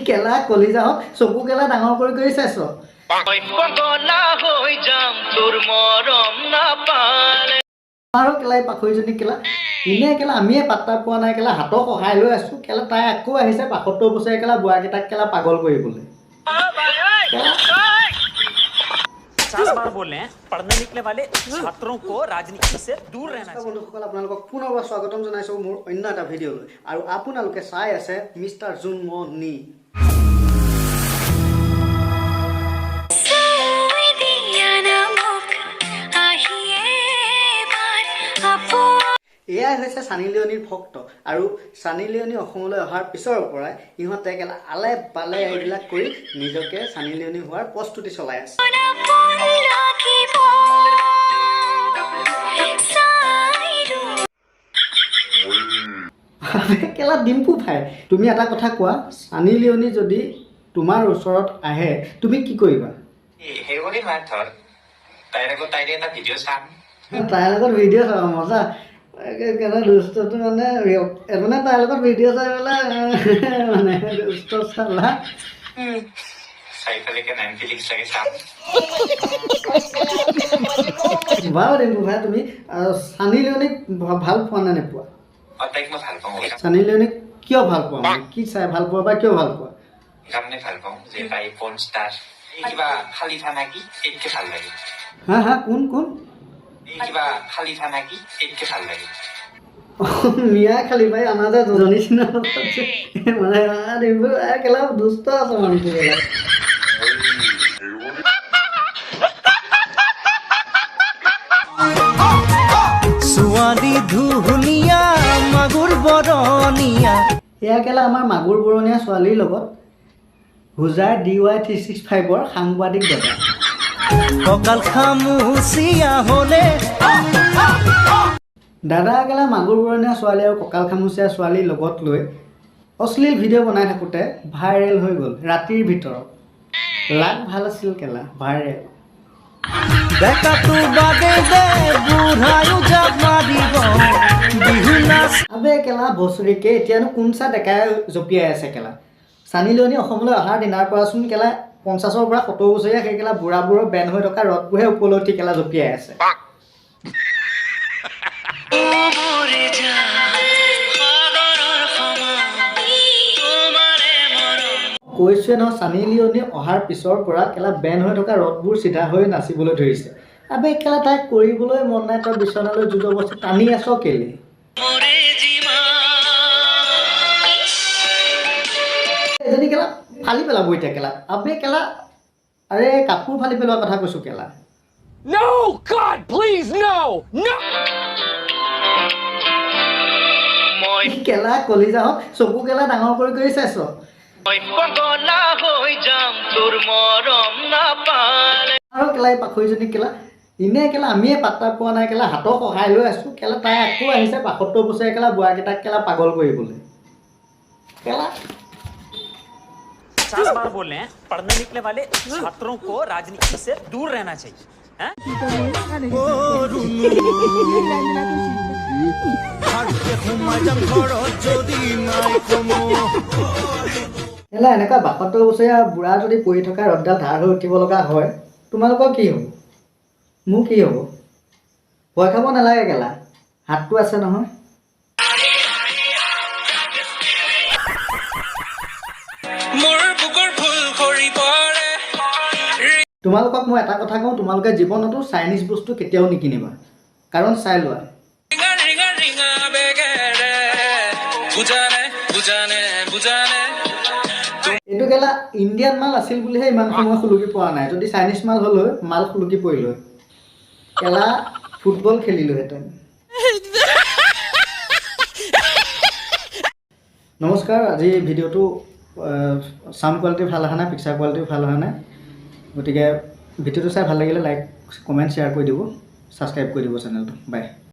কেলা কলিজা হওক চকু কেলা ডাঙৰ কৰি চাইছ আৰু কেলাই পাখৰিজনী কেলা ইনে কেলা আমিয়ে পাত্তা পোৱা নাই কেলা হাতক সহায় লৈ আছো কেলা তাই আকৌ আহিছে ৭৫ বছৰীয়া কেলা বুঢ়াকেইটাক কেলা পাগল কৰিবলৈ 50 बार बोल रहे हैं पढ़ने निकले वाले छात्रों को राजनीति से दूर रहना चाहिए। বন্ধুসকল আপোনালোকক পুনৰবাৰ স্বাগতম জনাইছো মোৰ অন্য এটা ভিডিঅ'লৈ আৰু আপোনালোকে চাই আছে মিষ্টাৰ জুনমনি এয়াই হৈছে সানী লিঅনিৰ ভক্ত আৰু সানী লিঅনি অসমলৈ অহাৰ পিছৰ পৰাই ইহঁতে কেলা আলে পালে এইবিলাক কৰি নিজকে সানী লিঅনি হোৱাৰ প্ৰস্তুতি চলাই আছে কেলা ডিম্পু ভাই তুমি এটা কথা কোৱা সানী লিঅনি যদি তোমাৰ ওচৰত আহে তুমি কি কৰিবা তাইৰ লগত ভিডিঅ' চাম মজা কেনে দুষ্টটো মানে তাইৰ লগত ভিডিঅ' চাই পেলাই মানে দুষ্ট চালা বাৰু ডিম্পু ভাই তুমি সানী লিঅনিক ভাল পোৱা নে নোপোৱা সানী লিঅনিক কিয় ভাল পোৱা মানে কি চাই ভাল পোৱা বা কিয় ভাল পোৱা হা হা কোন মিয়া খালি ভাই আমাৰ যে দুজনী চিনা মানে ডিম্পু কেলা দুষ্ট আছে মানুহটো ধুনীয়া মাগুৰ বৰণীয়া এয়া কেলা আমাৰ মাগুৰ বৰণীয়া ছোৱালীৰ লগত হুজাৰ DY365ৰ সাংবাদিক দাদা কঁকাল খামুচিয়া হলে দাদা কেলা মাগুৰ বৰণীয়া ছোৱালী আৰু কঁকাল খামুচিয়া ছোৱালীৰ লগত লৈ অশ্লীল ভিডিঅ' বনাই থাকোঁতে ভাইৰেল হৈ গ'ল ৰাতিৰ ভিতৰত লাগ ভাল আছিল কেলা ভাইৰেল আবে কেলা বছৰিকে এতিয়ানো কোনচা ডেকাই জঁপিয়াই আছে কেলা সানী লিঅনি অসমলৈ অহাৰ দিনাৰ পৰাচোন কেলা ৫০ৰ পৰা ৭০ বছৰীয়া সেই কেলা বুঢ়াবোৰৰ বেন হৈ থকা ৰথবোৰহে ওপৰলৈ উঠি কেলা জঁপিয়াই আছে কৈছোৱে নহয় সানী লিঅনি অহাৰ পিছৰ পৰা কেলা বেন হৈ থকা ৰথবোৰ চিধা হৈ নাচিবলৈ ধৰিছে আবে কেলা তাই কৰিবলৈ মন নাই তই বিচনালৈ জুজবস্তি টানি আছ কেলে এজনী কেলা ফালি পেলাব এতিয়া কেলা আবে কেলা আৰে কাপোৰ ফালি পেলোৱাৰ কথা কৈছো কেলা No, God, please, no, no. কেলা কলিজা হওক চকু কেলা ডাঙৰ কৰি চাইছ আৰু কেলা পাখৰিজনী কেলা ইনে কেলা আমিয়ে পাত্তা পোৱা নাই কেলা হাতক সহায় লৈ আছো কেলা তাই আকৌ আহিছে ৭৫ বছৰীয়া কেলা বুঢ়াকেইটাক কেলা পাগল কৰিবলৈ কেলা 50 बार बोल रहे हैं पढ़ने निकले वाले छात्रों को राजनीति से दूर रहना चाहिए हैं কেলা এনেকুৱা ৭২ বছৰীয়া বুঢ়া যদি পৰি থকা ৰথডাল ধাৰ হৈ উঠিব লগা হয় তোমালোকৰ কি হ'ব মোৰ কি হ'ব ভয় খাব নালাগে কেলা হাতটো আছে নহয় তোমালোকক মই এটা কথা কওঁ তোমালোকে জীৱনতো চাইনিজ বস্তু কেতিয়াও নিকিনিবা কাৰণ চাই লোৱা এইটো কেলা ইণ্ডিয়ান মাল আছিল বুলিহে ইমান সময় খুলুকি পোৱা নাই যদি চাইনিজ মাল হ'ল হয় মাল খুলুকি পৰিল কেলা ফুটবল খেলিলোহেঁতেন নমস্কাৰ আজি ভিডিঅ'টো সাউণ্ড কোৱালিটি ভাল অহা নাই পিকচাৰ কোৱালিটিও ভাল অহা নাই গতিকে ভিডিঅ'টো চাই ভাল লাগিলে লাইক কমেণ্ট শ্বেয়াৰ কৰি দিব ছাবস্ক্ৰাইব কৰি দিব চেনেলটো বাই